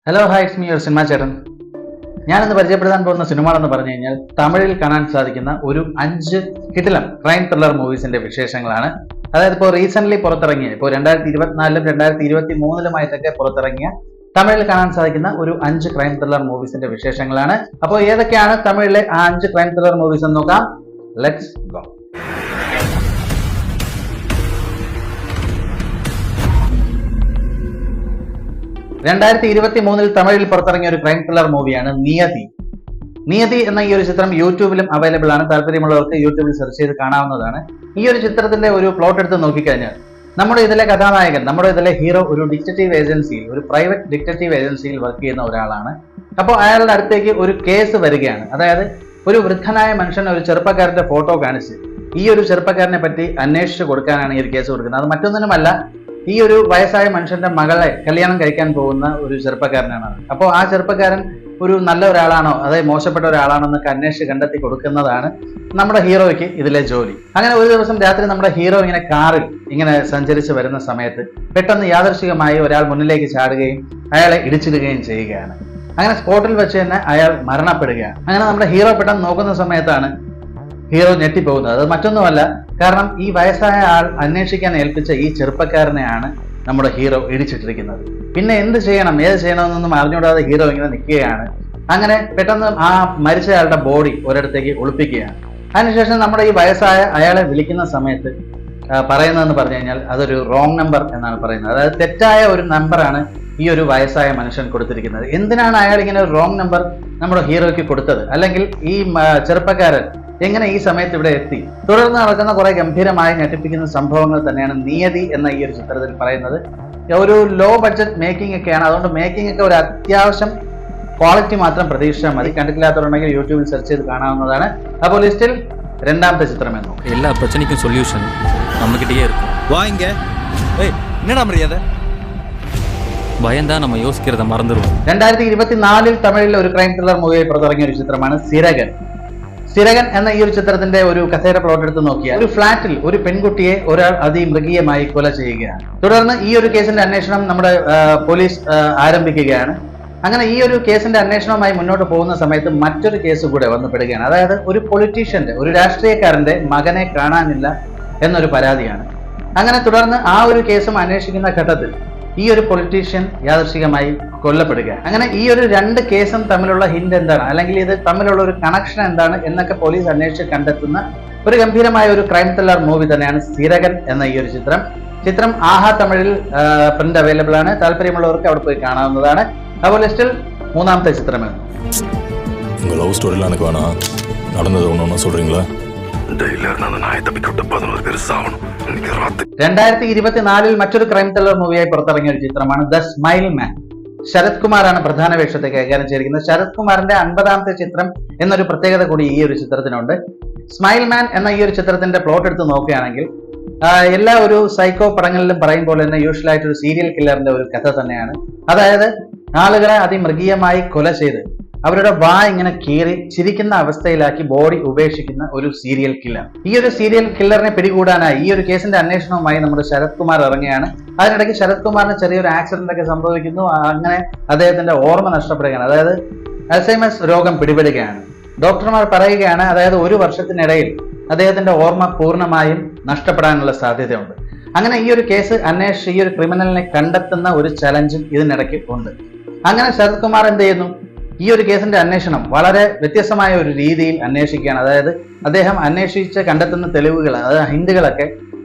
Hello hi it's me your cinema ചേട്ടൻ. ഞാനിന്ന് പരിചയപ്പെടുത്താൻ പോകുന്ന സിനിമ എന്ന് പറഞ്ഞു കഴിഞ്ഞാൽ തമിഴിൽ കാണാൻ സാധിക്കുന്ന ഒരു 5 കിടിലം ക്രൈം ത്രില്ലർ മൂവീസിന്റെ വിശേഷങ്ങളാണ്. അതായത് ഇപ്പോൾ റീസെന്റ് പുറത്തിറങ്ങിയ, ഇപ്പോൾ 2024-ലും 2023-ലുമായിട്ടൊക്കെ പുറത്തിറങ്ങിയ തമിഴിൽ കാണാൻ സാധിക്കുന്ന ഒരു 5 ക്രൈം ത്രില്ലർ മൂവീസിന്റെ വിശേഷങ്ങളാണ്. അപ്പോൾ ഏതൊക്കെയാണ് തമിഴിലെ ആ 5 ക്രൈം ത്രില്ലർ മൂവീസ് എന്ന് നോക്കാം. Let's go. 2023-ൽ തമിഴിൽ പുറത്തിറങ്ങിയ ഒരു ക്രൈം ത്രില്ലർ മൂവിയാണ് നിയതി. നിയതി എന്ന ഈ ഒരു ചിത്രം യൂട്യൂബിലും അവൈലബിൾ ആണ്. താല്പര്യമുള്ളവർക്ക് യൂട്യൂബിൽ സെർച്ച് ചെയ്ത് കാണാവുന്നതാണ്. ഈ ഒരു ചിത്രത്തിന്റെ ഒരു പ്ലോട്ട് എടുത്ത് നോക്കിക്കഴിഞ്ഞാൽ നമ്മുടെ ഇതിലെ കഥാനായകൻ, നമ്മുടെ ഇതിലെ ഹീറോ ഒരു ഡിറ്റക്റ്റീവ് ഏജൻസിയിൽ, ഒരു പ്രൈവറ്റ് ഡിറ്റക്റ്റീവ് ഏജൻസിയിൽ വർക്ക് ചെയ്യുന്ന ഒരാളാണ്. അപ്പോൾ അയാളുടെ അടുത്തേക്ക് ഒരു കേസ് വരികയാണ്. അതായത് ഒരു വൃദ്ധനായ മനുഷ്യൻ ഒരു ചെറുപ്പക്കാരന്റെ ഫോട്ടോ കാണിച്ച് ഈ ഒരു ചെറുപ്പക്കാരനെ പറ്റി അന്വേഷിച്ച് കൊടുക്കാനാണ് ഈ ഒരു കേസ് കൊടുക്കുന്നത്. അത് മറ്റൊന്നിനുമല്ല, ഈ ഒരു വയസ്സായ മനുഷ്യന്റെ മകളെ കല്യാണം കഴിക്കാൻ പോകുന്ന ഒരു ചെറുപ്പക്കാരനാണ്. അപ്പോൾ ആ ചെറുപ്പക്കാരൻ ഒരു നല്ല ഒരാളാണോ അതേ മോശപ്പെട്ട ഒരാളാണോ എന്നൊക്കെ അന്വേഷിച്ച് കണ്ടെത്തി കൊടുക്കുന്നതാണ് നമ്മുടെ ഹീറോയ്ക്ക് ഇതിലെ ജോലി. അങ്ങനെ ഒരു ദിവസം രാത്രി നമ്മുടെ ഹീറോ ഇങ്ങനെ കാറിൽ ഇങ്ങനെ സഞ്ചരിച്ച് വരുന്ന സമയത്ത് പെട്ടെന്ന് യാദൃശ്ചികമായി ഒരാൾ മുന്നിലേക്ക് ചാടുകയും അയാളെ ഇടിച്ചിടുകയും ചെയ്യുകയാണ്. അങ്ങനെ സ്പോട്ടിൽ വെച്ച് തന്നെ അയാൾ മരണപ്പെടുകയാണ്. അങ്ങനെ നമ്മുടെ ഹീറോ പെട്ടെന്ന് നോക്കുന്ന സമയത്താണ് ഹീറോ ഞെട്ടിപ്പോകുന്നത്. അത് മറ്റൊന്നുമല്ല, കാരണം ഈ വയസ്സായ ആൾ അന്വേഷിക്കാൻ ഏൽപ്പിച്ച ഈ ചെറുപ്പക്കാരനെയാണ് നമ്മുടെ ഹീറോ ഇടിച്ചിട്ടിരിക്കുന്നത്. പിന്നെ എന്ത് ചെയ്യണം, ഏത് ചെയ്യണമെന്നൊന്നും അറിഞ്ഞുകൂടാതെ ഹീറോ ഇങ്ങനെ നിൽക്കുകയാണ്. അങ്ങനെ പെട്ടെന്ന് ആ മരിച്ചയാളുടെ ബോഡി ഒരിടത്തേക്ക് ഒളിപ്പിക്കുകയാണ്. അതിനുശേഷം നമ്മുടെ ഈ വയസ്സായ അയാളെ വിളിക്കുന്ന സമയത്ത് പറയുന്നതെന്ന് പറഞ്ഞു കഴിഞ്ഞാൽ അതൊരു റോങ് നമ്പർ എന്നാണ് പറയുന്നത്. അതായത് തെറ്റായ ഒരു നമ്പറാണ് ഈ ഒരു വയസ്സായ മനുഷ്യൻ കൊടുത്തിരിക്കുന്നത്. എന്തിനാണ് അയാൾ ഇങ്ങനെ ഒരു റോങ് നമ്പർ നമ്മുടെ ഹീറോയ്ക്ക് കൊടുത്തത്, അല്ലെങ്കിൽ ഈ ചെറുപ്പക്കാരൻ എങ്ങനെ ഈ സമയത്ത് ഇവിടെ എത്തി? തുടർന്ന് നടക്കുന്ന കുറെ ഗംഭീരമായി ഞെട്ടിപ്പിക്കുന്ന സംഭവങ്ങൾ തന്നെയാണ് നിയതി എന്ന ഈ ഒരു ചിത്രത്തിൽ പറയുന്നത്. ഒരു ലോ ബഡ്ജറ്റ് മേക്കിംഗ് ഒക്കെയാണ്. അതുകൊണ്ട് മേക്കിംഗ് ഒക്കെ ഒരു അത്യാവശ്യം ക്വാളിറ്റി മാത്രം പ്രതീക്ഷിച്ചാൽ മതി. കണ്ടിട്ടില്ലാത്തവരുണ്ടെങ്കിൽ യൂട്യൂബിൽ സെർച്ച് ചെയ്ത് കാണാവുന്നതാണ്. അപ്പോൾ ലിസ്റ്റിൽ രണ്ടാമത്തെ ചിത്രം എന്ന് എല്ലാ പ്രശ്നക്കും സൊല്യൂഷൻ നമ്മക്കിட்டே இருக்கும். வாங்க. ஏய் என்னடா மரியாதை? பயந்தா நம்ம யோசிக்கிறத மறந்துடுவோம். 2024-ൽ തമിഴിൽ ഒരു ക്രൈം ത്രില്ലർ മൂവിയായി പുറത്തിറങ്ങിയ ഒരു ചിത്രമാണ് സിരകൻ. സിരകൻ എന്ന ഈ ഒരു ചിത്രത്തിന്റെ ഒരു കസേര പ്ലോട്ട് എടുത്ത് നോക്കിയാൽ ഒരു ഫ്ളാറ്റിൽ ഒരു പെൺകുട്ടിയെ ഒരാൾ അതിമൃഗീയമായി കൊല ചെയ്യുകയാണ്. തുടർന്ന് ഈ ഒരു കേസിന്റെ അന്വേഷണം നമ്മുടെ പോലീസ് ആരംഭിക്കുകയാണ്. അങ്ങനെ ഈ ഒരു കേസിന്റെ അന്വേഷണവുമായി മുന്നോട്ട് പോകുന്ന സമയത്ത് മറ്റൊരു കേസ് കൂടെ വന്നുപെടുകയാണ്. അതായത് ഒരു പൊളിറ്റീഷ്യന്റെ, ഒരു രാഷ്ട്രീയക്കാരന്റെ മകനെ കാണാനില്ല എന്നൊരു പരാതിയാണ്. അങ്ങനെ തുടർന്ന് ആ ഒരു കേസും അന്വേഷിക്കുന്ന ഘട്ടത്തിൽ ഈ ഒരു പൊളിറ്റീഷ്യൻ യാദൃശ്ചികമായി കൊല്ലപ്പെടുക. അങ്ങനെ ഈ ഒരു 2 കേസും തമ്മിലുള്ള ഹിന്റ് എന്താണ്, അല്ലെങ്കിൽ ഇത് തമ്മിലുള്ള ഒരു കണക്ഷൻ എന്താണ് എന്നൊക്കെ പോലീസ് അന്വേഷിച്ച് കണ്ടെത്തുന്ന ഒരു ഗംഭീരമായ ഒരു ക്രൈം ത്രില്ലർ മൂവി തന്നെയാണ് സിരകൻ എന്ന ഈ ഒരു ചിത്രം. ചിത്രം ആഹാ തമിഴിൽ പ്രിന്റ് അവൈലബിൾ ആണ്. താല്പര്യമുള്ളവർക്ക് അവിടെ പോയി കാണാവുന്നതാണ്. അപ്പോൾ ലിസ്റ്റിൽ മൂന്നാമത്തെ ചിത്രമാണ്. உங்க லவ் ஸ்டோரிலாம் எனக்கு வேணாம், நடந்தது ஒன்று சொல்றீங்களா? 2024-ൽ മറ്റൊരു ക്രൈം ത്രില്ലർ മൂവിയായി പുറത്തിറങ്ങിയ ഒരു ചിത്രമാണ് ദ സ്മൈൽ മാൻ. ശരത് കുമാറാണ് പ്രധാന വേഷത്തെ കൈകാര്യം ചെയ്തിരിക്കുന്നത്. ശരത് കുമാറിന്റെ 50ാമത്തെ ചിത്രം എന്നൊരു പ്രത്യേകത കൂടി ഈ ഒരു ചിത്രത്തിനുണ്ട്. സ്മൈൽ മാൻ എന്ന ഈ ഒരു ചിത്രത്തിന്റെ പ്ലോട്ട് എടുത്ത് നോക്കുകയാണെങ്കിൽ എല്ലാ ഒരു സൈക്കോ പടങ്ങളിലും പറയും പോലെ തന്നെ യൂഷ്വലായിട്ട് ഒരു സീരിയൽ കില്ലറിന്റെ ഒരു കഥ തന്നെയാണ്. അതായത് ആളുകളെ അതിമൃഗീയമായി കൊല ചെയ്ത് അവരുടെ വാ ഇങ്ങനെ കീറി ചിരിക്കുന്ന അവസ്ഥയിലാക്കി ബോഡി ഉപേക്ഷിക്കുന്ന ഒരു സീരിയൽ കില്ലർ. ഈ ഒരു സീരിയൽ കില്ലറിനെ പിടികൂടാനായി ഈ ഒരു കേസിന്റെ അന്വേഷണവുമായി നമ്മുടെ ശരത് കുമാർ ഇറങ്ങുകയാണ്. അതിനിടയ്ക്ക് ശരത് കുമാറിന് ചെറിയൊരു ആക്സിഡന്റ് ഒക്കെ സംഭവിക്കുന്നു. അങ്ങനെ അദ്ദേഹത്തിന്റെ ഓർമ്മ നഷ്ടപ്പെടുകയാണ്. അതായത് അൽസൈമേഴ്സ് രോഗം പിടിപെടുകയാണ്. ഡോക്ടർമാർ പറയുകയാണ്, അതായത് 1 വർഷത്തിനിടയിൽ അദ്ദേഹത്തിന്റെ ഓർമ്മ പൂർണ്ണമായും നഷ്ടപ്പെടാനുള്ള സാധ്യതയുണ്ട്. അങ്ങനെ ഈ ഒരു കേസ് അന്വേഷിച്ച് ഈ ഒരു ക്രിമിനലിനെ കണ്ടെത്തുന്ന ഒരു ചലഞ്ചും ഇതിനിടയ്ക്ക് ഉണ്ട്. അങ്ങനെ ശരത് കുമാർ എന്ത് ചെയ്യുന്നു, ഈ ഒരു കേസിന്റെ അന്വേഷണം വളരെ വ്യത്യസ്തമായ ഒരു രീതിയിൽ അന്വേഷിക്കുകയാണ്. അതായത് അദ്ദേഹം അന്വേഷിച്ച് കണ്ടെത്തുന്ന തെളിവുകൾ, അതായത് ഹിന്റുകളൊക്കെ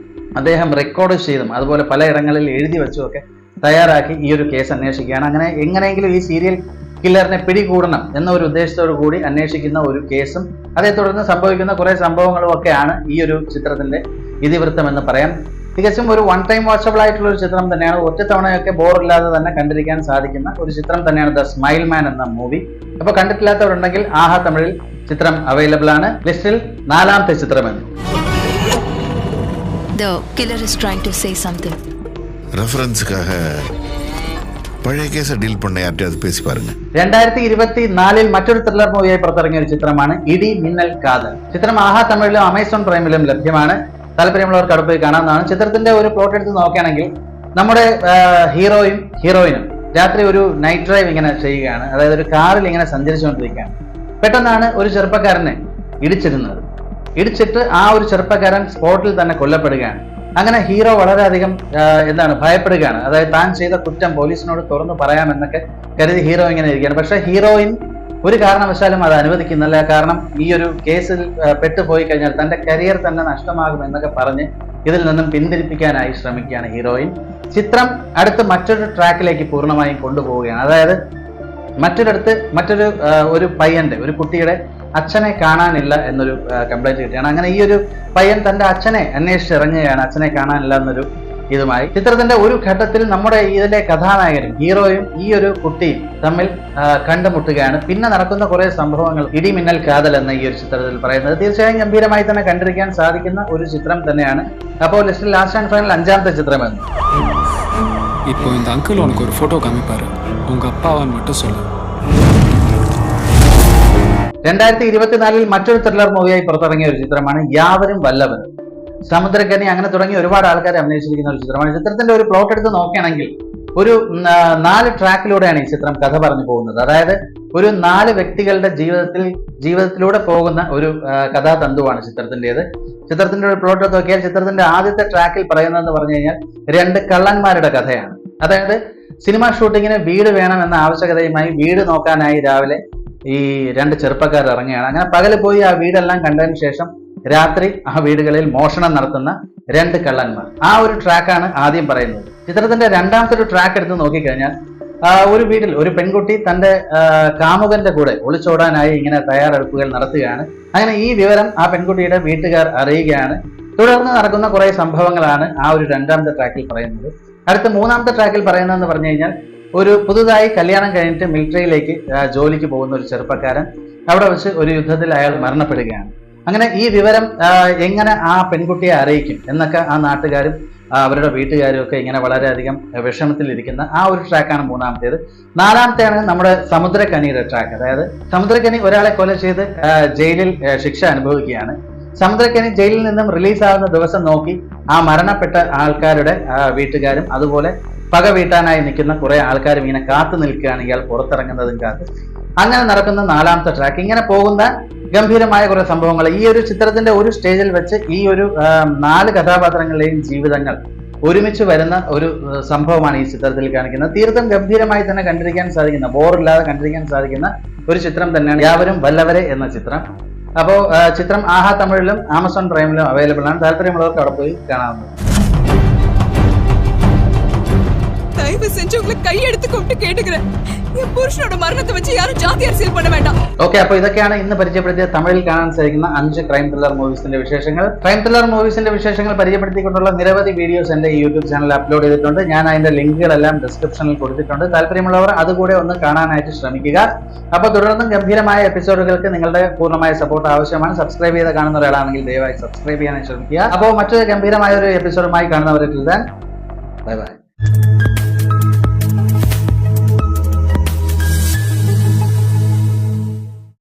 അദ്ദേഹം റെക്കോർഡ് ചെയ്തും അതുപോലെ പലയിടങ്ങളിൽ എഴുതി വെച്ചുമൊക്കെ തയ്യാറാക്കി ഈ ഒരു കേസ് അന്വേഷിക്കുകയാണ്. അങ്ങനെ എങ്ങനെയെങ്കിലും ഈ സീരിയൽ കില്ലറിനെ പിടികൂടണം എന്ന ഒരു ഉദ്ദേശത്തോടു കൂടി അന്വേഷിക്കുന്ന ഒരു കേസും അതേ തുടർന്ന് സംഭവിക്കുന്ന കുറെ സംഭവങ്ങളും ഒക്കെയാണ് ഈ ഒരു ചിത്രത്തിന്റെ ഇതിവൃത്തം എന്ന് പറയാം. തികച്ചും ഒരു വൺ ടൈം വാച്ചബിൾ ആയിട്ടുള്ള ഒരു ചിത്രം തന്നെയാണ്. ഒറ്റ തവണയൊക്കെ ബോറില്ലാതെ തന്നെ കണ്ടിരിക്കാൻ സാധിക്കുന്ന ഒരു ചിത്രം തന്നെയാണ് ദ സ്മൈൽ മാൻ എന്ന മൂവി. അപ്പോൾ കണ്ടിട്ടില്ലാത്തവരുണ്ടെങ്കിൽ ആഹാ തമിഴിൽ ചിത്രം അവൈലബിൾ ആണ്. ലിസ്റ്റിൽ 4ാമത്തെ ചിത്രമെന്ന് The killer is trying to say something. ரெஃபரன்ஸுக்காக പഴയ കേസ് ഡീൽ பண்ண யார்ட்டையாவது பேசி பாருங்க. 2024-ൽ മറ്റൊരു ത്രില്ലർ മൂവിയായി പുറത്തിറങ്ങിയ ഒരു ചിത്രമാണ് ഇടി മിന്നൽ കാതൽ. ചിത്രം ആഹാ തമിഴിലും അമേസോൺ പ്രൈമിലും ലഭ്യമാണ്. താല്പര്യമുള്ളവർക്ക് അവിടെ പോയി കാണാവുന്നതാണ്. ചിത്രത്തിന്റെ ഒരു പ്ലോട്ട് എടുത്ത് നോക്കുകയാണെങ്കിൽ നമ്മുടെ ഹീറോയും ഹീറോയിനും രാത്രി ഒരു നൈറ്റ് ഡ്രൈവ് ഇങ്ങനെ ചെയ്യുകയാണ്, അതായത് ഒരു കാറിൽ ഇങ്ങനെ സഞ്ചരിച്ചുകൊണ്ടിരിക്കുകയാണ്. പെട്ടെന്നാണ് ഒരു ചെറുപ്പക്കാരനെ ഇടിച്ചിട്ട് ആ ഒരു ചെറുപ്പക്കാരൻ സ്പോട്ടിൽ തന്നെ കൊല്ലപ്പെടുകയാണ്. അങ്ങനെ ഹീറോ വളരെയധികം ഭയപ്പെടുകയാണ്. അതായത് താൻ ചെയ്ത കുറ്റം പോലീസിനോട് തുറന്നു പറയാമെന്നൊക്കെ കരുതി ഹീറോ ഇങ്ങനെ ഇരിക്കുകയാണ്. പക്ഷെ ഹീറോയിൻ ഒരു കാരണവശാലും അത് അനുവദിക്കുന്നില്ല. കാരണം ഈ ഒരു കേസിൽ പെട്ടുപോയി കഴിഞ്ഞാൽ തന്റെ കരിയർ തന്നെ നഷ്ടമാകും എന്നൊക്കെ പറഞ്ഞ് ഇതിൽ നിന്നും പിന്തിരിപ്പിക്കാനായി ശ്രമിക്കുകയാണ് ഹീറോയിൻ. ചിത്രം അടുത്ത് മറ്റൊരു ട്രാക്കിലേക്ക് പൂർണ്ണമായും കൊണ്ടുപോവുകയാണ്. അതായത് ഒരു പയ്യന്റെ, ഒരു കുട്ടിയുടെ അച്ഛനെ കാണാനില്ല എന്നൊരു കംപ്ലൈന്റ് കിട്ടുകയാണ്. അങ്ങനെ ഈ ഒരു പയ്യൻ തന്റെ അച്ഛനെ അന്വേഷിച്ചിറങ്ങുകയാണ്, അച്ഛനെ കാണാനില്ല എന്നൊരു ഇതുമായി. ചിത്രത്തിന്റെ ഒരു ഘട്ടത്തിൽ നമ്മുടെ ഇതിലെ കഥാനായകനും ഹീറോയും ഈ ഒരു കുട്ടിയും തമ്മിൽ കണ്ടുമുട്ടുകയാണ്. പിന്നെ നടക്കുന്ന കുറെ സംഭവങ്ങൾ ഇടിമിന്നൽ കാതൽ എന്ന ഈ ഒരു ചിത്രത്തിൽ പറയുന്നത് തീർച്ചയായും ഗംഭീരമായി തന്നെ കണ്ടിരിക്കാൻ സാധിക്കുന്ന ഒരു ചിത്രം തന്നെയാണ്. അപ്പോൾ ലിസ്റ്റിൽ ലാസ്റ്റ് ആൻഡ് ഫൈനൽ 5ാമത്തെ ചിത്രമെന്ന്. இப்போ இந்த அங்கிள் உனக்கு ஒரு ஃபோட்டோ காமிப்பாரு, உங்க அப்பாவான்னு மட்டும் சொல்லு. 2024 മറ്റൊരു ത്രില്ലർ മൂവിയായി പുറത്തിറങ്ങിയ ഒരു ചിത്രമാണ് യാവരും വല്ലവരും. സമുദ്രകനി അങ്ങനെ തുടങ്ങി ഒരുപാട് ആൾക്കാർ അഭിനയിച്ചിരിക്കുന്ന ഒരു ചിത്രമാണ്. ചിത്രത്തിന്റെ ഒരു പ്ലോട്ട് എടുത്ത് നോക്കുകയാണെങ്കിൽ ഒരു 4 ട്രാക്കിലൂടെയാണ് ഈ ചിത്രം കഥ പറഞ്ഞു പോകുന്നത്. അതായത് ഒരു 4 വ്യക്തികളുടെ ജീവിതത്തിലൂടെ പോകുന്ന ഒരു കഥാതന്തുവാണ് ചിത്രത്തിൻ്റെത്. ചിത്രത്തിന്റെ ഒരു പ്ലോട്ട് എടുത്ത് നോക്കിയാൽ ചിത്രത്തിന്റെ ആദ്യത്തെ ട്രാക്കിൽ പറയുന്നതെന്ന് പറഞ്ഞു കഴിഞ്ഞാൽ 2 കള്ളന്മാരുടെ കഥയാണ്. അതായത് സിനിമ ഷൂട്ടിങ്ങിന് വീട് വേണമെന്ന ആവശ്യകതയുമായി വീട് നോക്കാനായി രാവിലെ ഈ 2 ചെറുപ്പക്കാർ ഇറങ്ങുകയാണ്. അങ്ങനെ പകല് പോയി ആ വീടെല്ലാം കണ്ടതിന് ശേഷം രാത്രി ആ വീടുകളിൽ മോഷണം നടത്തുന്ന 2 കള്ളന്മാർ. ആ ഒരു ട്രാക്കാണ് ആദ്യം പറയുന്നത്. ചിത്രത്തിന്റെ 2ാമത്തെ ഒരു ട്രാക്ക് എടുത്ത് നോക്കിക്കഴിഞ്ഞാൽ ഒരു വീട്ടിൽ ഒരു പെൺകുട്ടി തന്റെ കാമുകന്റെ കൂടെ ഒളിച്ചോടാനായി ഇങ്ങനെ തയ്യാറെടുപ്പുകൾ നടത്തുകയാണ്. അങ്ങനെ ഈ വിവരം ആ പെൺകുട്ടിയുടെ വീട്ടുകാർ അറിയുകയാണ്. തുടർന്ന് നടക്കുന്ന കുറെ സംഭവങ്ങളാണ് ആ ഒരു 2ാമത്തെ ട്രാക്കിൽ പറയുന്നത്. അടുത്ത 3ാമത്തെ ട്രാക്കിൽ പറയുന്നതെന്ന് പറഞ്ഞു കഴിഞ്ഞാൽ ഒരു പുതുതായി കല്യാണം കഴിഞ്ഞിട്ട് മിലിറ്ററിയിലേക്ക് ജോലിക്ക് പോകുന്ന ഒരു ചെറുപ്പക്കാരൻ അവിടെ വെച്ച് ഒരു യുദ്ധത്തിൽ അയാൾ മരണപ്പെടുകയാണ്. അങ്ങനെ ഈ വിവരം എങ്ങനെ ആ പെൺകുട്ടിയെ അറിയിക്കും എന്നൊക്കെ ആ നാട്ടുകാരും അവരുടെ വീട്ടുകാരും ഒക്കെ ഇങ്ങനെ വളരെയധികം വിഷമത്തിലിരിക്കുന്ന ആ ഒരു ട്രാക്കാണ് 3ാമത്തേത്. 4ാമത്തെയാണ് നമ്മുടെ സമുദ്രകനിയുടെ ട്രാക്ക്. അതായത് സമുദ്രകനി ഒരാളെ കൊല ചെയ്ത് ജയിലിൽ ശിക്ഷ അനുഭവിക്കുകയാണ്. സമുദ്രകനി ജയിലിൽ നിന്നും റിലീസാവുന്ന ദിവസം നോക്കി ആ മരണപ്പെട്ട ആൾക്കാരുടെ വീട്ടുകാരും അതുപോലെ പക വീട്ടാനായി നിൽക്കുന്ന കുറെ ആൾക്കാരും ഇങ്ങനെ കാത്തു നിൽക്കുകയാണ് ഇയാൾ പുറത്തിറങ്ങുന്നതും കാത്ത്. അങ്ങനെ നടക്കുന്ന 4ാമത്തെ ട്രാക്ക്. ഇങ്ങനെ പോകുന്ന ഗംഭീരമായ കുറെ സംഭവങ്ങൾ ഈ ഒരു ചിത്രത്തിന്റെ ഒരു സ്റ്റേജിൽ വെച്ച് ഈ ഒരു 4 കഥാപാത്രങ്ങളുടെയും ജീവിതങ്ങൾ ഒരുമിച്ച് വരുന്ന ഒരു സംഭവമാണ് ഈ ചിത്രത്തിൽ കാണിക്കുന്നത്. തീർത്തും ഗംഭീരമായി തന്നെ കണ്ടിരിക്കാൻ സാധിക്കുന്ന, ബോറില്ലാതെ കണ്ടിരിക്കാൻ സാധിക്കുന്ന ഒരു ചിത്രം തന്നെയാണ് യാവരും വല്ലവരെ എന്ന ചിത്രം. അപ്പോൾ ചിത്രം ആഹാ തമിഴിലും ആമസോൺ പ്രൈമിലും അവൈലബിൾ ആണ്. താല്പര്യമുള്ളവർക്ക് അവിടെ പോയി കാണാവുന്നതാണ്. தயவு செஞ்சு உங்களை கையெடுத்து கூப்பிட்டு கேட்டுக்கிறேன், என் புருஷனோட மரணத்தை வச்சு யாரும் ஜாதி அரசியல் பண்ண வேண்டாம். ഓക്കെ, അപ്പോൾ ഇതൊക്കെയാണ് ഇന്ന് പരിചയപ്പെടുത്തിയ തമിഴിൽ കാണാൻ സാധിക്കുന്ന 5 ക്രൈം ത്രില്ലർ മൂവീസിന്റെ വിശേഷങ്ങൾ. ക്രൈം ത്രില്ലർ മൂവീസിന്റെ വിശേഷങ്ങൾ പരിചയപ്പെടുത്തിക്കൊണ്ടുള്ള നിരവധി വീഡിയോസ് എന്റെ യൂട്യൂബ് ചാനലിൽ അപ്ലോഡ് ചെയ്തിട്ടുണ്ട്. ഞാൻ അതിന്റെ ലിങ്കുകളെല്ലാം ഡിസ്ക്രിപ്ഷനിൽ കൊടുത്തിട്ടുണ്ട്. താല്പര്യമുള്ളവർ അതുകൂടെ ഒന്ന് കാണാനായിട്ട് ശ്രമിക്കുക. അപ്പോൾ തുടർന്നും ഗംഭീരമായ എപ്പിസോഡുകൾക്ക് നിങ്ങളുടെ പൂർണ്ണമായ സപ്പോർട്ട് ആവശ്യമാണ്. സബ്സ്ക്രൈബ് ചെയ്ത് കാണുന്ന ഒരാളാണെങ്കിൽ ദയവായി സബ്സ്ക്രൈബ് ചെയ്യാനായി ശ്രമിക്കുക. അപ്പോൾ മറ്റൊരു ഗംഭീരമായ ഒരു എപ്പിസോഡുമായി കാണുന്നവരെ ബൈ ബൈ.